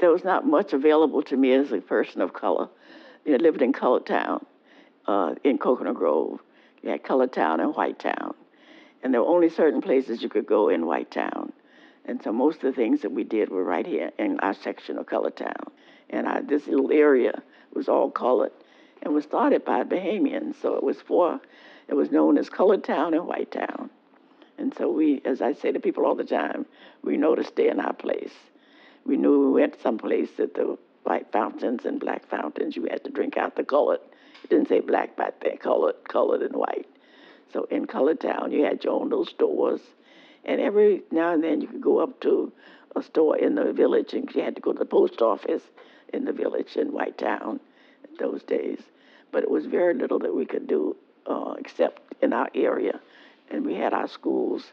there was not much available to me as a person of color. You know, lived in Colored Town, in Coconut Grove. You had Colored Town and White Town. And there were only certain places you could go in White Town. And so most of the things that we did were right here in our section of Colored Town. And this little area was all colored and was started by Bahamians. So it was known as Colored Town and White Town. And so we, as I say to people all the time, we know to stay in our place. We knew we went someplace that the white fountains and black fountains, you had to drink out the colored. It didn't say black back there, colored and white. So in Colored Town, you had your own little stores. And every now and then you could go up to a store in the village, and you had to go to the post office in the village in White Town in those days. But it was very little that we could do except in our area. And we had our schools,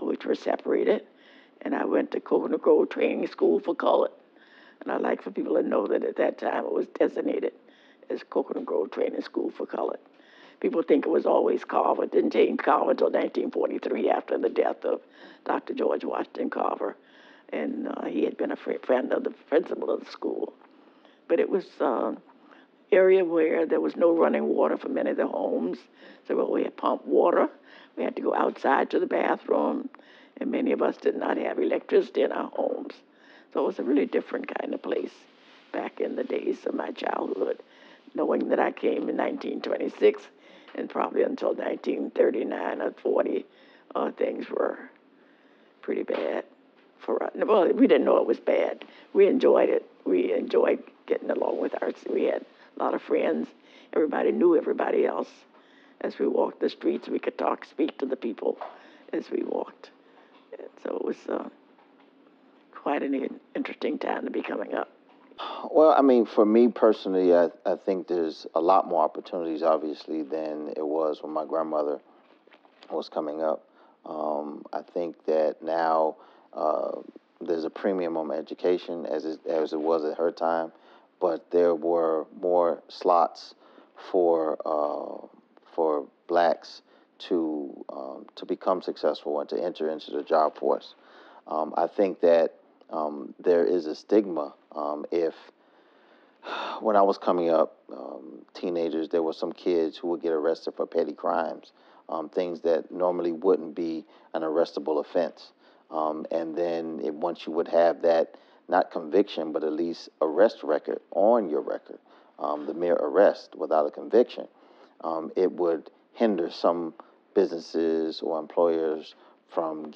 which were separated. And I went to Coconut Grove Training School for Colored. And I'd like for people to know that at that time it was designated as Coconut Grove Training School for Colored. People think it was always Carver. It didn't change Carver until 1943 after the death of Dr. George Washington Carver. And he had been a friend of the principal of the school. But it was an area where there was no running water for many of the homes. So we had pump water. We had to go outside to the bathroom. And many of us did not have electricity in our homes. So it was a really different kind of place back in the days of my childhood, knowing that I came in 1926 and probably until 1939 or 40, things were pretty bad for us. Well, we didn't know it was bad. We enjoyed it. We enjoyed getting along with ours. We had a lot of friends. Everybody knew everybody else. As we walked the streets, we could speak to the people as we walked. And so it was quite an interesting time to be coming up. Well, I mean, for me personally, I think there's a lot more opportunities, obviously, than it was when my grandmother was coming up. I think that now there's a premium on education as it was at her time, but there were more slots for blacks to become successful and to enter into the job force. I think that there is a stigma. If when I was coming up, teenagers, there were some kids who would get arrested for petty crimes, things that normally wouldn't be an arrestable offense. And then once you would have that, not conviction, but at least arrest record on your record, the mere arrest without a conviction, it would hinder some businesses or employers from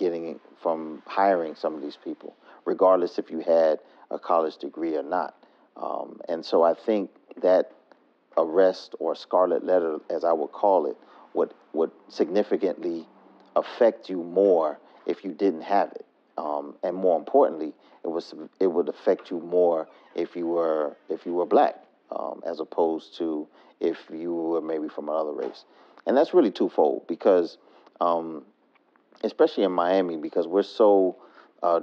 hiring some of these people, regardless if you had a college degree or not. And so I think that arrest or scarlet letter, as I would call it, would significantly affect you more if you didn't have it. And more importantly, it would affect you more if you were black, as opposed to if you were maybe from another race. And that's really twofold because, especially in Miami, because we're so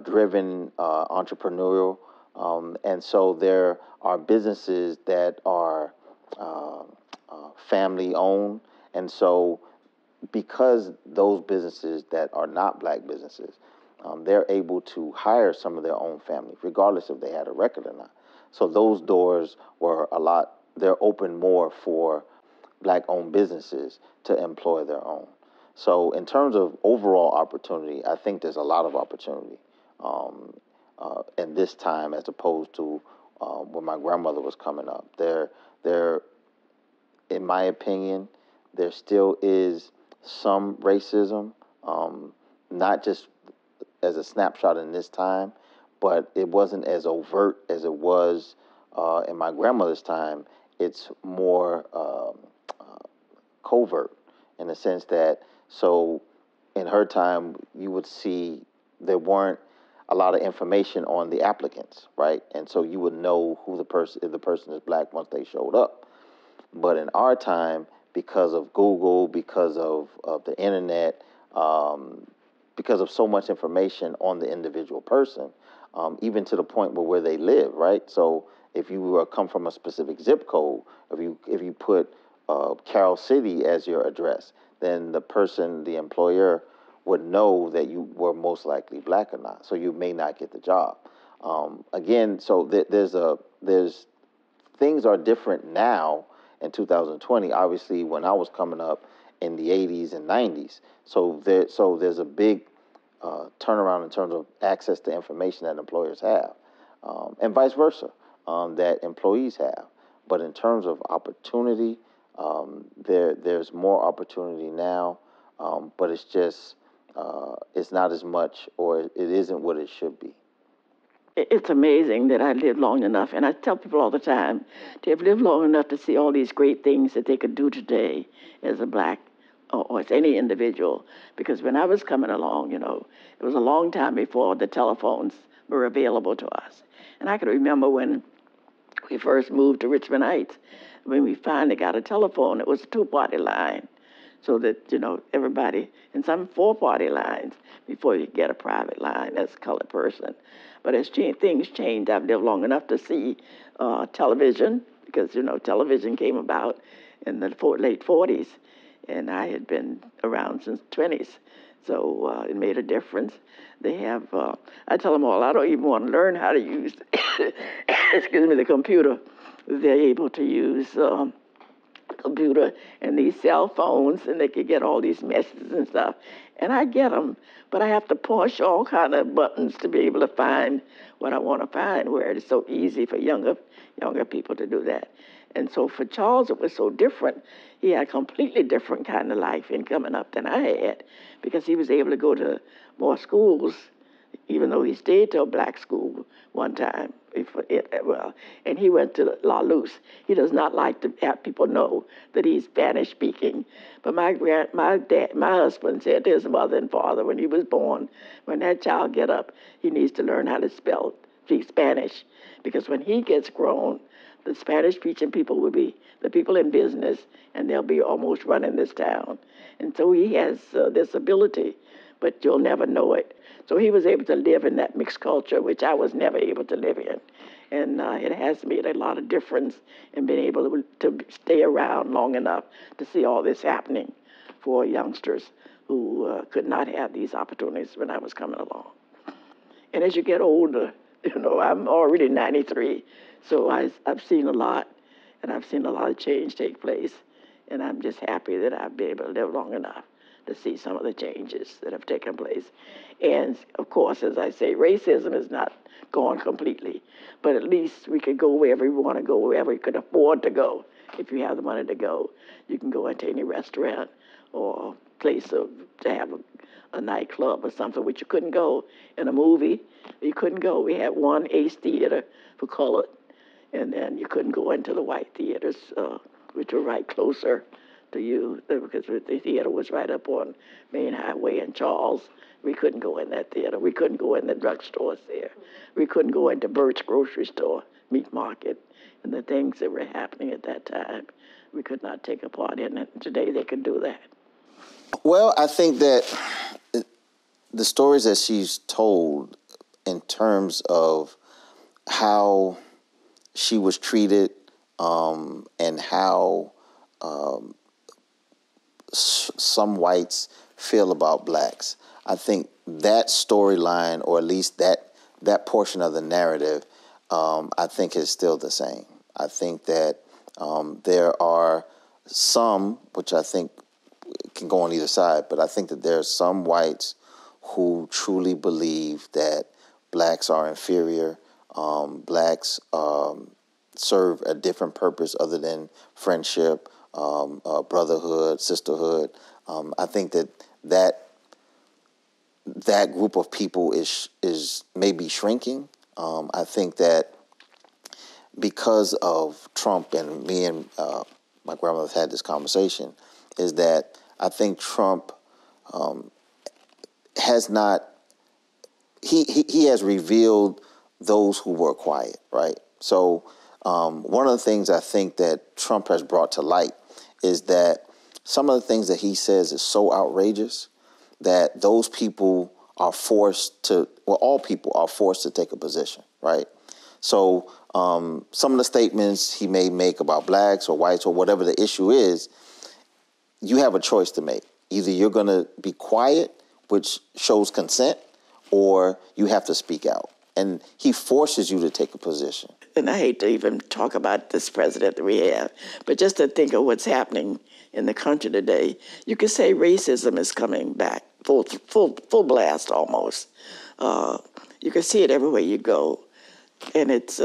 driven, entrepreneurial, and so there are businesses that are family owned, and so because those businesses that are not black businesses, they're able to hire some of their own family, regardless if they had a record or not. So those doors were they're open more for black-owned businesses to employ their own. So in terms of overall opportunity, I think there's a lot of opportunity in this time as opposed to when my grandmother was coming up. There, in my opinion, there still is some racism, not just as a snapshot in this time, but it wasn't as overt as it was in my grandmother's time. It's more covert in the sense that, so in her time, you would see there weren't a lot of information on the applicants, right? And so you would know who if the person is black once they showed up. But in our time, because of Google, because of the internet, because of so much information on the individual person, even to the point where they live, right? So if you come from a specific zip code, if you put Carroll City as your address, then the employer would know that you were most likely black or not. So you may not get the job. Again, so there's things are different now in 2020. Obviously, when I was coming up in the 80s and 90s, there's a big turnaround in terms of access to information that employers have, and vice versa, that employees have. But in terms of opportunity, there's more opportunity now, but it's just it's not as much, or it isn't what it should be. It's amazing that I lived long enough, and I tell people all the time, to have lived long enough to see all these great things that they could do today as a black or as any individual. Because when I was coming along, it was a long time before the telephones were available to us. And I can remember when we first moved to Richmond Heights, when we finally got a telephone, it was a two-party line. So that, everybody, and some four-party lines before you get a private line as a colored person. But as things changed, I've lived long enough to see television, because, television came about in the late 40s, and I had been around since the 20s. So it made a difference. They have, I tell them all, I don't even want to learn how to use, the computer. They're able to use computer and these cell phones, and they could get all these messages and stuff. And I get them, but I have to push all kind of buttons to be able to find what I want to find, where it is so easy for younger people to do that. And so for Charles, it was so different. He had a completely different kind of life in coming up than I had, because he was able to go to more schools, even though he stayed to a black school one time. And he went to La Luz. He does not like to have people know that he's Spanish speaking. But my husband said to his mother and father when he was born, when that child get up, he needs to learn how to speak Spanish, because when he gets grown, the Spanish-speaking people will be the people in business, and they'll be almost running this town. And so he has this ability, but you'll never know it. So he was able to live in that mixed culture, which I was never able to live in. And it has made a lot of difference in being able to stay around long enough to see all this happening for youngsters who could not have these opportunities when I was coming along. And as you get older, I'm already 93, so I've seen a lot, and I've seen a lot of change take place. And I'm just happy that I've been able to live long enough to see some of the changes that have taken place. And of course, as I say, racism is not gone completely, but at least we could go wherever we want to go, wherever we could afford to go. If you have the money to go, you can go into any restaurant or place to have a nightclub or something, which you couldn't go in a movie. You couldn't go. We had one Ace Theater for colored, and then you couldn't go into the white theaters, which were right closer to you, because the theater was right up on Main Highway in Charles. We couldn't go in that theater. We couldn't go in the drugstores there. We couldn't go into Burt's grocery store, meat market, and the things that were happening at that time. We could not take a part in it. Today they can do that. Well, I think that the stories that she's told in terms of how she was treated, and how some whites feel about blacks, I think that storyline, or at least that portion of the narrative, I think is still the same. I think that there are some, which I think can go on either side, but I think that there are some whites who truly believe that blacks are inferior. Blacks serve a different purpose other than friendship, brotherhood, sisterhood. I think that group of people is maybe shrinking. I think that because of Trump, and me and my grandmother had this conversation, is that I think Trump has not, he has revealed those who were quiet, right? So one of the things I think that Trump has brought to light is that some of the things that he says is so outrageous that those people are forced to, well, all people are forced to take a position, right? So some of the statements he may make about blacks or whites or whatever the issue is, you have a choice to make. Either you're going to be quiet, which shows consent, or you have to speak out. and he forces you to take a position. And I hate to even talk about this president that we have, but just to think of what's happening in the country today, you could say racism is coming back, full blast almost. You can see it everywhere you go. And it's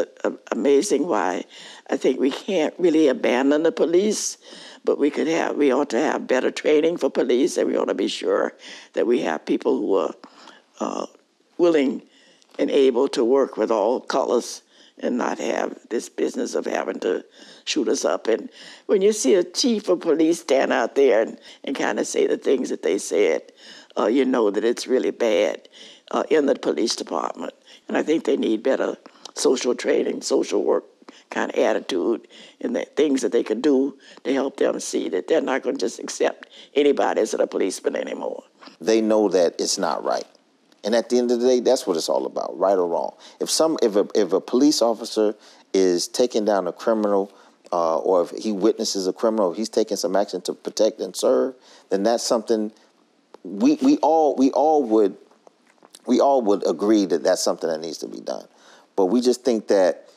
amazing why I think we can't really abandon the police, but we ought to have better training for police, and we ought to be sure that we have people who are willing and able to work with all colors and not have this business of having to shoot us up. And when you see a chief of police stand out there and kind of say the things that they said, you know that it's really bad in the police department. And I think they need better social training, social work kind of attitude, and the things that they can do to help them see that they're not going to just accept anybody as a policeman anymore. They know that it's not right. And at the end of the day, that's what it's all about, right or wrong. If a police officer is taking down a criminal, or if he witnesses a criminal, if he's taking some action to protect and serve, then that's something we all would agree that that's something that needs to be done. But we just think that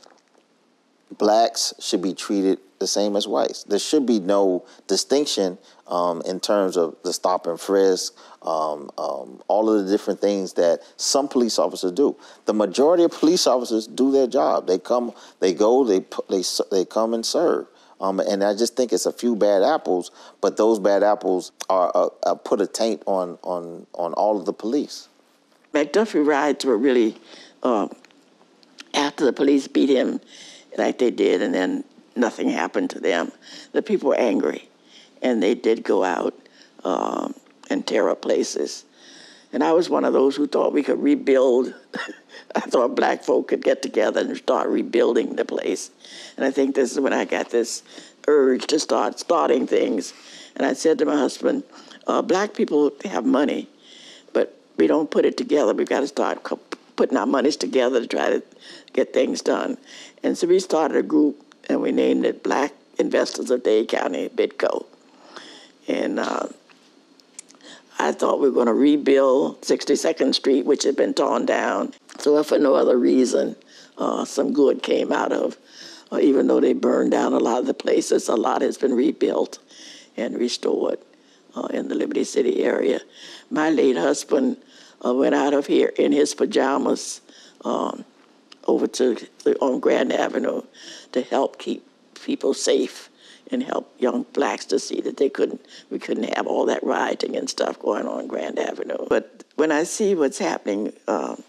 blacks should be treated the same as whites. There should be no distinction in terms of the stop and frisk, all of the different things that some police officers do. The majority of police officers do their job. They come, they go, they come and serve. And I just think it's a few bad apples, but those bad apples are put a taint on all of the police. McDuffie riots were really after the police beat him like they did, and then nothing happened to them. The people were angry, and they did go out and tear up places. And I was one of those who thought we could rebuild. I thought black folk could get together and start rebuilding the place. And I think this is when I got this urge to starting things. And I said to my husband, black people have money, but we don't put it together. We've got to start putting our monies together to try to get things done. And so we started a group, and we named it Black Investors of Dade County, BIDCO. And I thought we were going to rebuild 62nd Street, which had been torn down. So if for no other reason, some good came out of, even though they burned down a lot of the places, a lot has been rebuilt and restored in the Liberty City area. My late husband went out of here in his pajamas over on Grand Avenue to help keep people safe and help young blacks to see that we couldn't have all that rioting and stuff going on Grand Avenue. But when I see what's happening and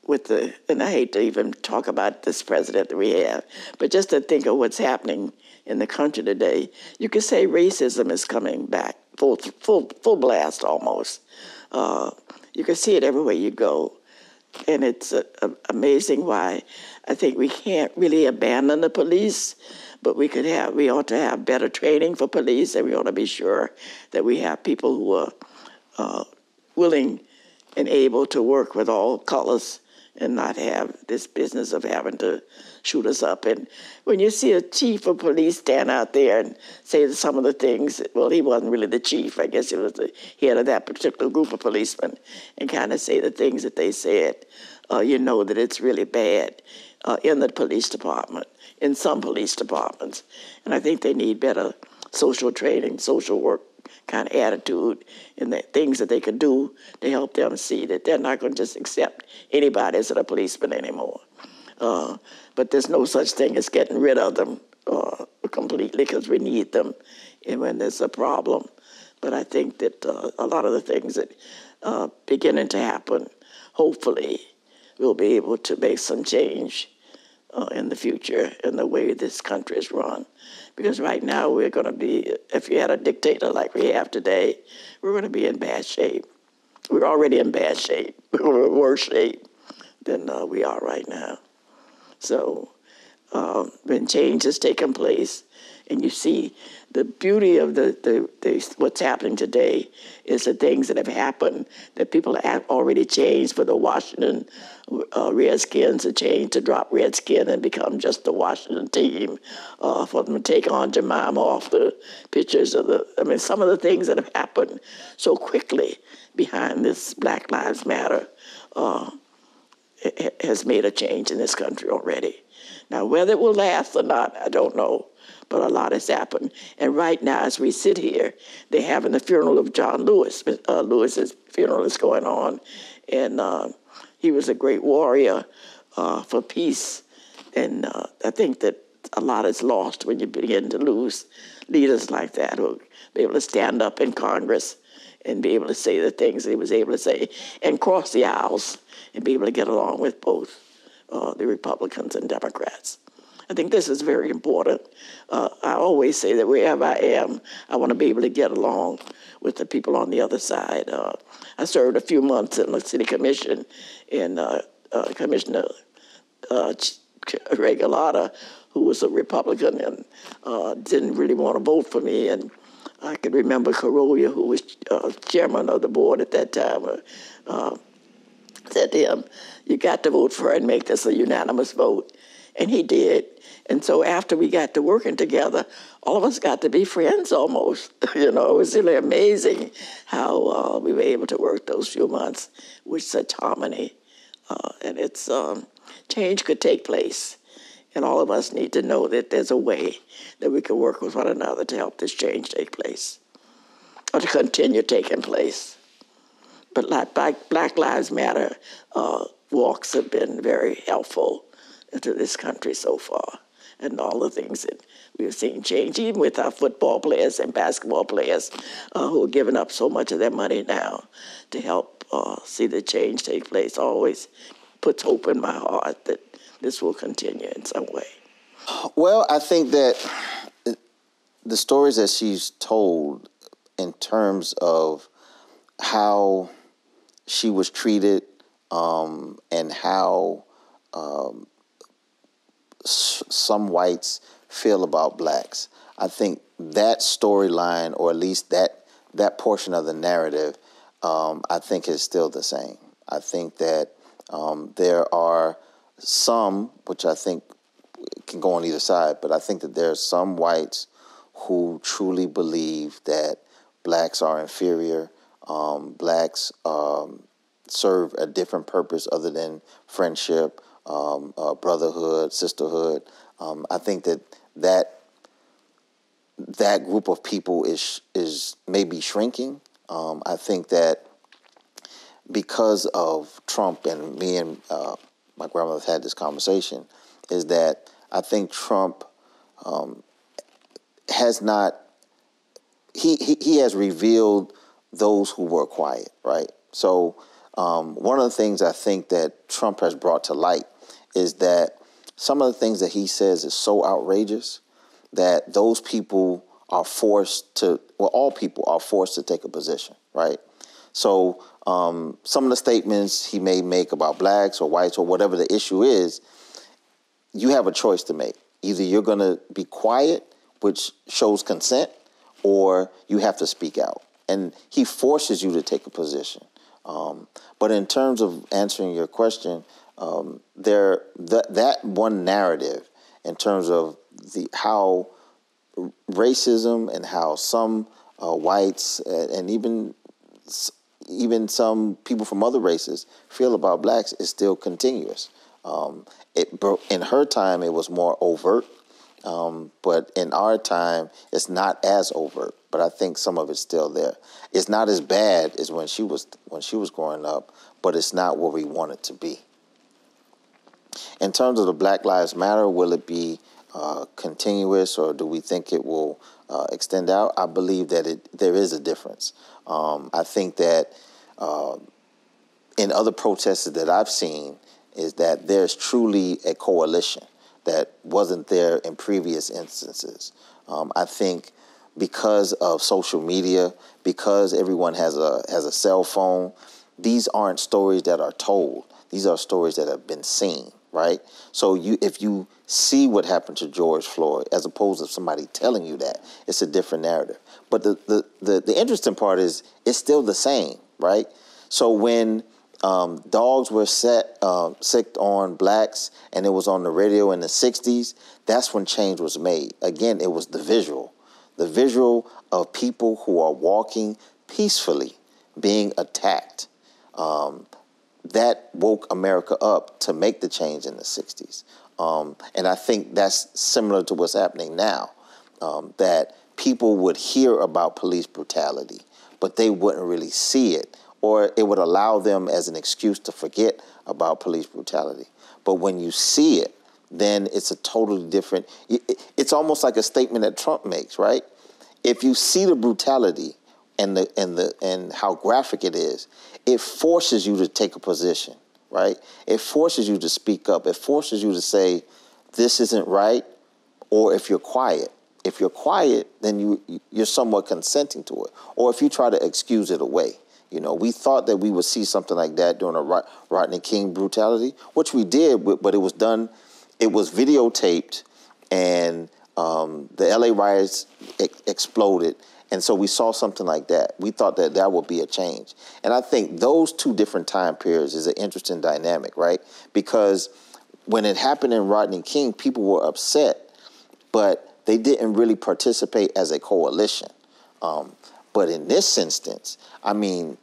I hate to even talk about this president that we have, but just to think of what's happening in the country today, you could say racism is coming back, full blast almost. You can see it everywhere you go. And it's amazing why I think we can't really abandon the police, but we ought to have better training for police, and we ought to be sure that we have people who are willing and able to work with all colors and not have this business of having to shoot us up. And when you see a chief of police stand out there and say some of the things, well, he wasn't really the chief. I guess he was the head of that particular group of policemen, and kind of say the things that they said, you know that it's really bad in the police department, in some police departments. And I think they need better social training, social work kind of attitude, and the things that they can do to help them see that they're not going to just accept anybody as a policeman anymore. But there's no such thing as getting rid of them completely, because we need them when there's a problem. But I think that a lot of the things that are beginning to happen, hopefully, we'll be able to make some change in the future in the way this country is run. Because right now we're going to be, if you had a dictator like we have today, we're going to be in bad shape. We're already in bad shape. We're in worse shape than we are right now. So when change has taken place, and you see the beauty of what's happening today is the things that have happened, that people have already changed for the Washington Redskins to change, to drop Redskin and become just the Washington team, for them to take on Jemima off the pictures of some of the things that have happened so quickly behind this Black Lives Matter. has made a change in this country already. Now, whether it will last or not, I don't know, but a lot has happened. And right now, as we sit here, they're having the funeral of John Lewis. Lewis's funeral is going on, and he was a great warrior for peace. And I think that a lot is lost when you begin to lose leaders like that who be able to stand up in Congress and be able to say the things he was able to say and cross the aisles and be able to get along with both the Republicans and Democrats. I think this is very important. I always say that wherever I am, I want to be able to get along with the people on the other side. I served a few months in the city commission, and Commissioner Regalata, who was a Republican and didn't really want to vote for me. And I can remember Corolla, who was chairman of the board at that time, said to him, "You got to vote for her and make this a unanimous vote." And he did. And so after we got to working together, all of us got to be friends almost. It was really amazing how we were able to work those few months with such harmony. And it's change could take place. And all of us need to know that there's a way that we can work with one another to help this change take place, or to continue taking place. But like Black Lives Matter walks have been very helpful to this country so far, and all the things that we've seen change, even with our football players and basketball players who are giving up so much of their money now to help see the change take place, always puts hope in my heart that this will continue in some way. Well, I think that the stories that she's told in terms of how she was treated and how some whites feel about blacks, I think that storyline, or at least that portion of the narrative, I think is still the same. I think that there are some, which I think can go on either side, but I think that there are some whites who truly believe that blacks are inferior, blacks serve a different purpose other than friendship, brotherhood, sisterhood. I think that group of people is maybe shrinking. I think that because of Trump, and me and my grandmother have had this conversation, is that I think Trump has not, he has revealed those who were quiet, right? So one of the things I think that Trump has brought to light is that some of the things that he says is so outrageous that those people are forced to, well, all people are forced to take a position, right? So some of the statements he may make about blacks or whites or whatever the issue is, you have a choice to make. Either you're going to be quiet, which shows consent, or you have to speak out. And he forces you to take a position. But in terms of answering your question, that one narrative in terms of how racism and how some whites and even some people from other races feel about blacks is still continuous. In her time, it was more overt, but in our time, it's not as overt. But I think some of it's still there. It's not as bad as when she was growing up, but it's not where we want it to be. In terms of the Black Lives Matter, will it be continuous, or do we think it will extend out? I believe that there is a difference. I think that in other protests that I've seen is that there's truly a coalition that wasn't there in previous instances. I think because of social media, because everyone has a cell phone, these aren't stories that are told. These are stories that have been seen, right? So if you see what happened to George Floyd, as opposed to somebody telling you that, it's a different narrative. But the interesting part is it's still the same, right? So when dogs were sicked on blacks and it was on the radio in the 60s, that's when change was made. Again, it was the visual of people who are walking peacefully being attacked. that woke America up to make the change in the 60s. And I think that's similar to what's happening now, that people would hear about police brutality, but they wouldn't really see it, or it would allow them as an excuse to forget about police brutality. But when you see it, then it's a totally different, it's almost like a statement that Trump makes, right? If you see the brutality and how graphic it is, it forces you to take a position, right? It forces you to speak up. It forces you to say, this isn't right, or if you're quiet. If you're quiet, then you're somewhat consenting to it. Or if you try to excuse it away. You know, we thought that we would see something like that during a Rodney King brutality, which we did, but it was done, it was videotaped, and the LA riots exploded. And so we saw something like that. We thought that that would be a change. And I think those two different time periods is an interesting dynamic, right? Because when it happened in Rodney King, people were upset, but they didn't really participate as a coalition. But in this instance, I mean,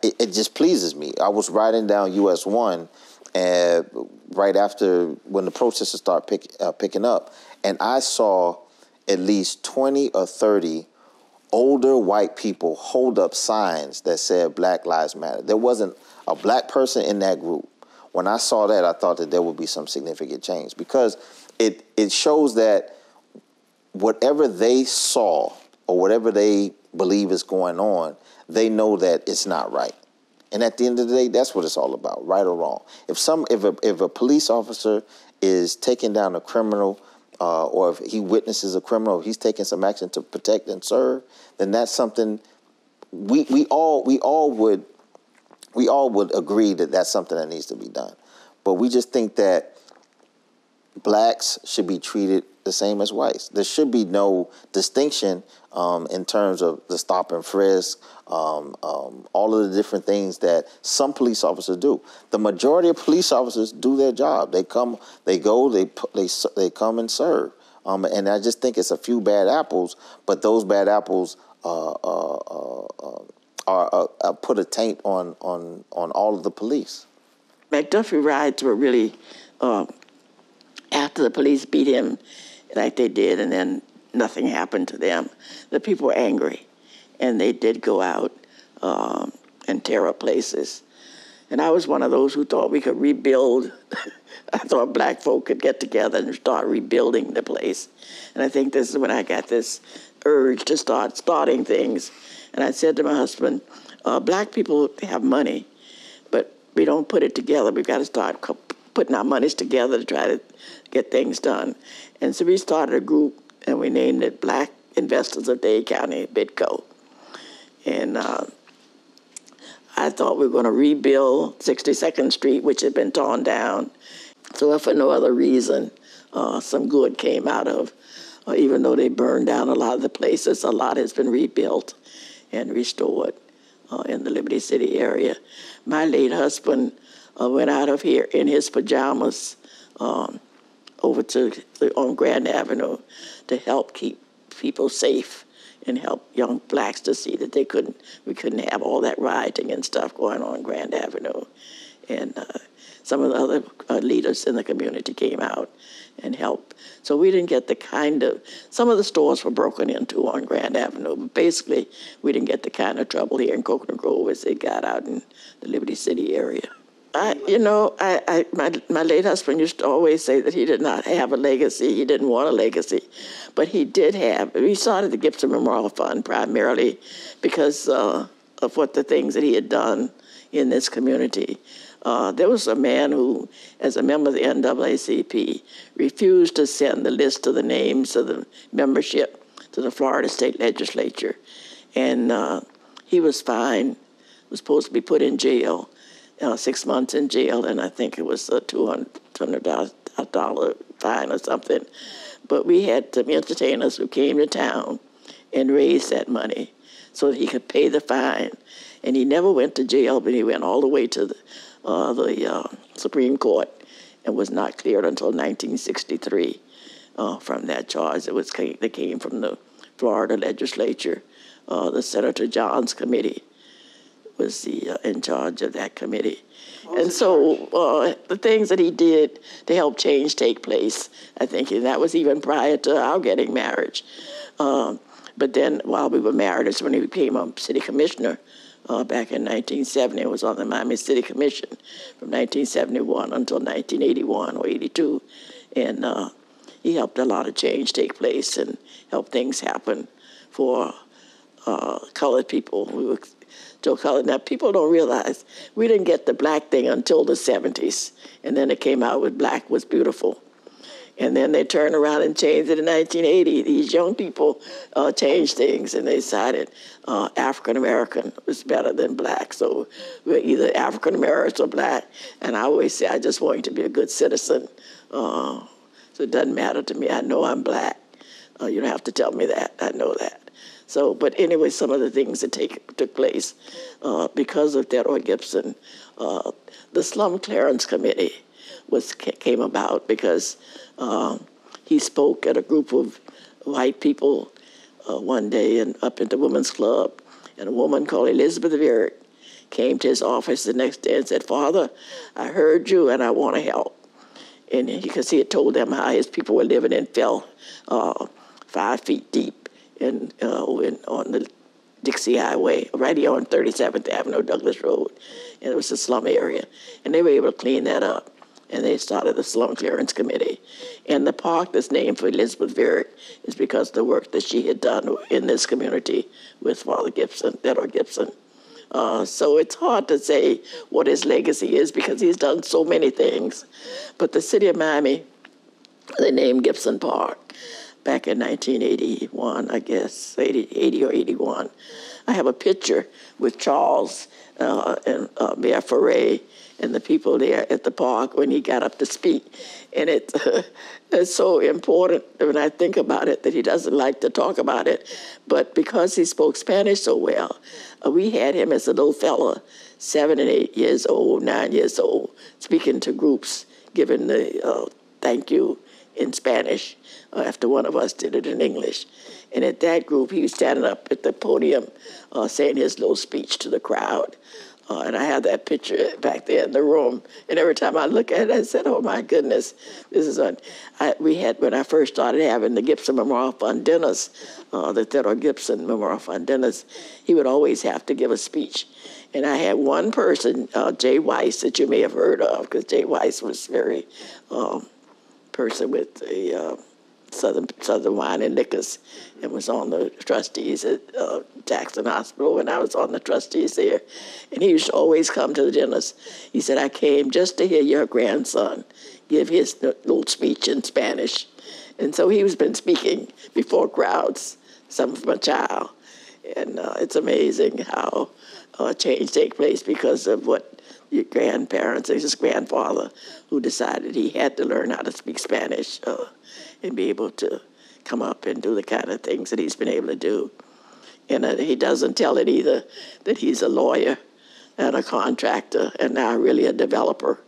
it just pleases me. I was riding down US 1 right after when the protesters started picking up, and I saw at least 20 or 30 older white people hold up signs that said Black Lives Matter. There wasn't a black person in that group. When I saw that, I thought that there would be some significant change, because it shows that whatever they saw or whatever they believe is going on, they know that it's not right. And at the end of the day, that's what it's all about, right or wrong. If a police officer is taking down a criminal, or if he witnesses a criminal, if he's taking some action to protect and serve, then that's something we all would agree that that's something that needs to be done. But we just think that blacks should be treated the same as whites. There should be no distinction in terms of the stop and frisk, all of the different things that some police officers do. The majority of police officers do their job. They come, they go, they come and serve. And I just think it's a few bad apples, but those bad apples put a taint on all of the police. McDuffie riots were really after the police beat him like they did, and then nothing happened to them. The people were angry, and they did go out and tear up places. And I was one of those who thought we could rebuild. I thought black folk could get together and start rebuilding the place. And I think this is when I got this urge to starting things. And I said to my husband, black people have money, but we don't put it together. We've got to start putting our monies together to try to get things done. And so we started a group, and we named it Black Investors of Dade County, BIDCO. And I thought we were going to rebuild 62nd Street, which had been torn down. So if for no other reason, some good came out of, even though they burned down a lot of the places, a lot has been rebuilt and restored in the Liberty City area. My late husband went out of here in his pajamas over on Grand Avenue to help keep people safe and help young blacks to see that we couldn't have all that rioting and stuff going on Grand Avenue. And some of the other leaders in the community came out and helped. So we didn't get some of the stores were broken into on Grand Avenue, but basically we didn't get the kind of trouble here in Coconut Grove as they got out in the Liberty City area. My late husband used to always say that he did not have a legacy. He didn't want a legacy. But he did have. We started the Gibson Memorial Fund primarily because of what the things that he had done in this community. There was a man who, as a member of the NAACP, refused to send the list of the names of the membership to the Florida State Legislature. And he was fined, was supposed to be put in jail. 6 months in jail, and I think it was a $200 fine or something. But we had some entertainers who came to town and raised that money so that he could pay the fine. And he never went to jail, but he went all the way to the Supreme Court and was not cleared until 1963 from that charge that came from the Florida legislature, the Senator Johns Committee. was the in charge of that committee. And so the things that he did to help change take place, I think, and that was even prior to our getting married. But then while we were married, that's when he became a city commissioner back in 1970. I was on the Miami City Commission from 1971 until 1981 or 82. And he helped a lot of change take place and helped things happen for colored people. We were still colored. Now, people don't realize we didn't get the black thing until the 70s. And then it came out with Black Was Beautiful. And then they turned around and changed it in 1980. These young people changed things, and they decided African American was better than black. So we're either African Americans or black. And I always say I just want you to be a good citizen. So it doesn't matter to me. I know I'm black. You don't have to tell me that. I know that. So, but anyway, some of the things that took place because of Thelma Gibson, the Slum Clearance Committee came about because he spoke at a group of white people one day up at the Women's Club, and a woman called Elizabeth Verrick came to his office the next day and said, "Father, I heard you and I want to help." And because he had told them how his people were living in fell 5 feet deep on the Dixie Highway, right here on 37th Avenue, Douglas Road. And it was a slum area. And they were able to clean that up. And they started the Slum Clearance Committee. And the park that's named for Elizabeth Verrick is because of the work that she had done in this community with Father Gibson, Thelma Gibson. So it's hard to say what his legacy is because he's done so many things. But the city of Miami, they named Gibson Park back in 1981, I guess, 80 or 81. I have a picture with Charles and Mayor Foray and the people there at the park when he got up to speak. And it's so important when I think about it that he doesn't like to talk about it. But because he spoke Spanish so well, we had him as a little fella, 7 and 8 years old, 9 years old, speaking to groups, giving the thank you in Spanish after one of us did it in English. And at that group, he was standing up at the podium saying his little speech to the crowd. And I have that picture back there in the room. And every time I look at it, I said, "Oh my goodness, this is we had when I first started having the Gibson Memorial Fund dinners, the Thelma Gibson Memorial Fund dinners. He would always have to give a speech, and I had one person, Jay Weiss, that you may have heard of, because Jay Weiss was very person with the Southern Wine and Liquors, and was on the trustees at Jackson Hospital when I was on the trustees there. And he used to always come to the dinners. He said, "I came just to hear your grandson give his little speech in Spanish." And so he's been speaking before crowds, some from a child. And it's amazing how change takes place because of what your grandparents, his grandfather, who decided he had to learn how to speak Spanish and be able to come up and do the kind of things that he's been able to do. And he doesn't tell it either that he's a lawyer and a contractor and now really a developer,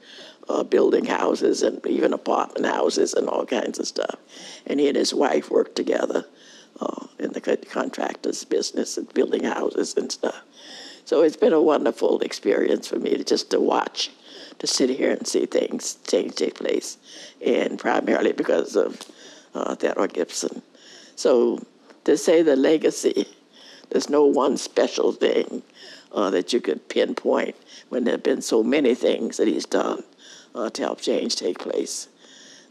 building houses and even apartment houses and all kinds of stuff. And he and his wife work together in the contractor's business and building houses and stuff. So it's been a wonderful experience for me to watch, to sit here and see things take place, and primarily because of Thelma Gibson. So to say the legacy, there's no one special thing that you could pinpoint when there have been so many things that he's done to help change take place,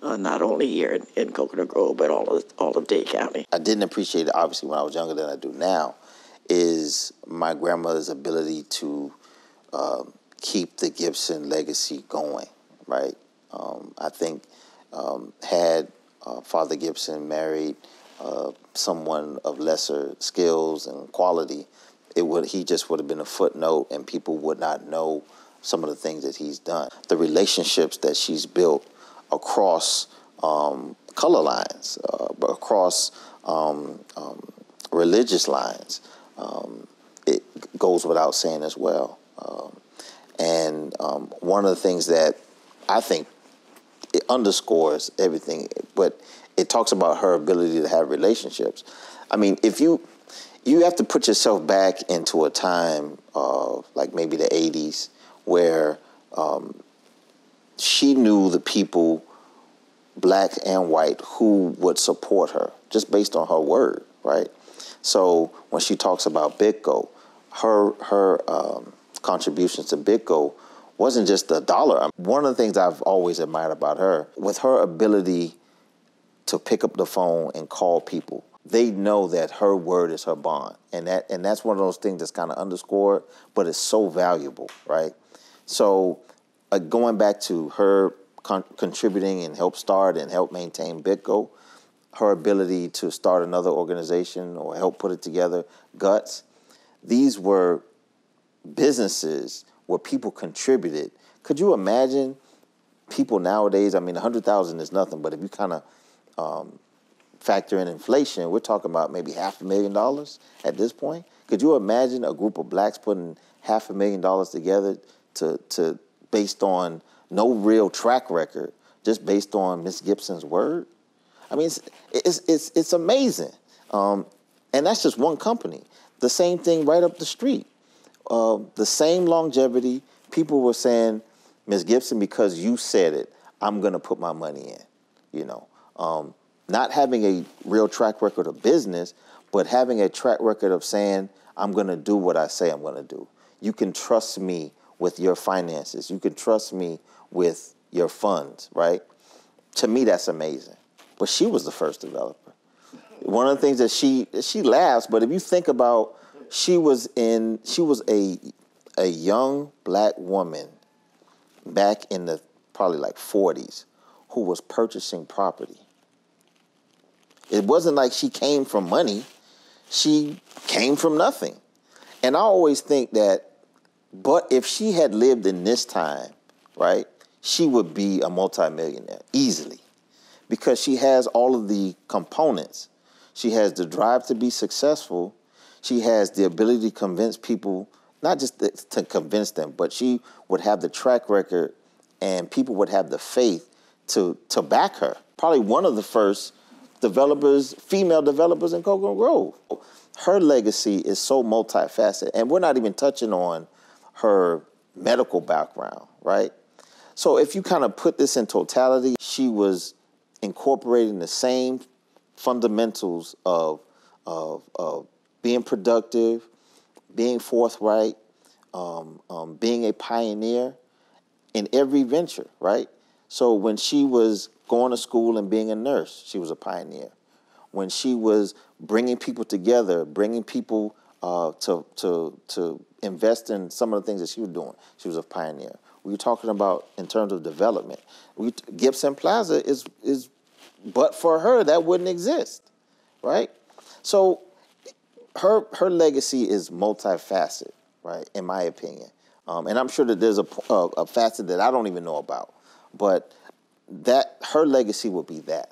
not only here in Coconut Grove, but all of Dade County. I didn't appreciate it, obviously, when I was younger than I do now, is my grandmother's ability to keep the Gibson legacy going, right? I think had Father Gibson married someone of lesser skills and quality, he just would have been a footnote and people would not know some of the things that he's done. The relationships that she's built across color lines, across religious lines, it goes without saying as well. And one of the things that I think it underscores everything, but it talks about her ability to have relationships. I mean, if you you have to put yourself back into a time of like maybe the 80s where she knew the people, black and white, who would support her just based on her word, right? So when she talks about BitGo, her contributions to BitGo wasn't just a dollar. One of the things I've always admired about her, with her ability to pick up the phone and call people, they know that her word is her bond. And that's one of those things that's kind of underscored, but it's so valuable, right? So going back to her contributing and help start and help maintain BitGo, her ability to start another organization or help put it together, Guts, these were businesses where people contributed. Could you imagine people nowadays? I mean, 100,000 is nothing, but if you kind of factor in inflation, we're talking about maybe $500,000 at this point. Could you imagine a group of blacks putting $500,000 together to based on no real track record, just based on Miss Gibson's word? I mean, it's amazing, and that's just one company. The same thing right up the street. The same longevity. People were saying, Ms. Gibson, because you said it, I'm going to put my money in. You know, not having a real track record of business, but having a track record of saying, I'm going to do what I say I'm going to do. You can trust me with your finances. You can trust me with your funds, right? To me, that's amazing. But she was the first developer. One of the things that she laughs, but if you think about, she was a young black woman back in the probably like 40s who was purchasing property. It wasn't like she came from money. She came from nothing. And I always think that, but if she had lived in this time, right, she would be a multimillionaire easily, because she has all of the components. She has the drive to be successful. She has the ability to convince people, not just to convince them, but she would have the track record and people would have the faith to back her. Probably one of the first female developers in Coconut Grove. Her legacy is so multifaceted, and we're not even touching on her medical background, right? So if you kind of put this in totality, she was incorporating the same fundamentals of being productive, being forthright, being a pioneer in every venture, right? So when she was going to school and being a nurse, she was a pioneer. When she was bringing people together, bringing people to invest in some of the things that she was doing, she was a pioneer. We were talking about in terms of development. Gibson Plaza is, but for her, that wouldn't exist, right? So her legacy is multifaceted, right, in my opinion. And I'm sure that there's a facet that I don't even know about, but that her legacy would be that.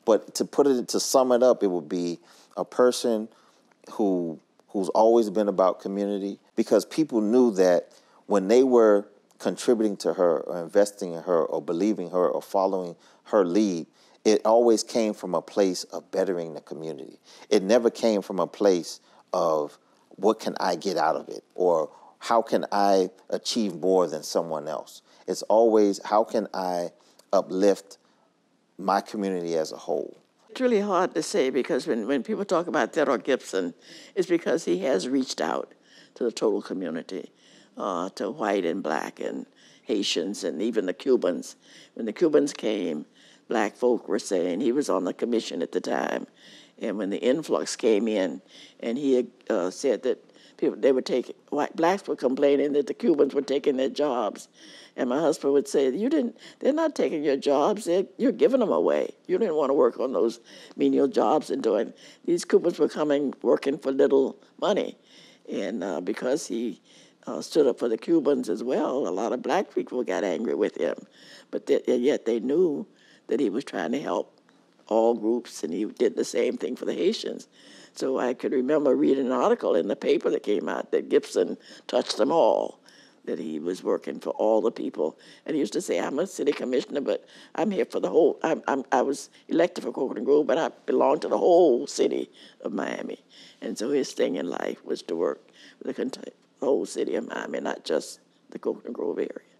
But to sum it up, it would be a person who's always been about community, because people knew that when they were contributing to her or investing in her or believing her or following her lead, it always came from a place of bettering the community. It never came from a place of what can I get out of it or how can I achieve more than someone else. It's always how can I uplift my community as a whole. It's really hard to say, because when people talk about Theodore Gibson, it's because he has reached out to the total community, to white and black and Haitians and even the Cubans. When the Cubans came, black folk were saying, he was on the commission at the time, and when the influx came in, and he had said that blacks were complaining that the Cubans were taking their jobs. And my husband would say, they're not taking your jobs, you're giving them away. You didn't want to work on those menial jobs and doing. These Cubans were working for little money. And because he stood up for the Cubans as well, a lot of black people got angry with him. But yet they knew that he was trying to help all groups, and he did the same thing for the Haitians. So I could remember reading an article in the paper that came out that Gibson touched them all. that he was working for all the people. And he used to say, I'm a city commissioner, but I'm here for the whole, I was elected for Coconut Grove, but I belong to the whole city of Miami. And so his thing in life was to work with the whole city of Miami, not just the Coconut Grove area.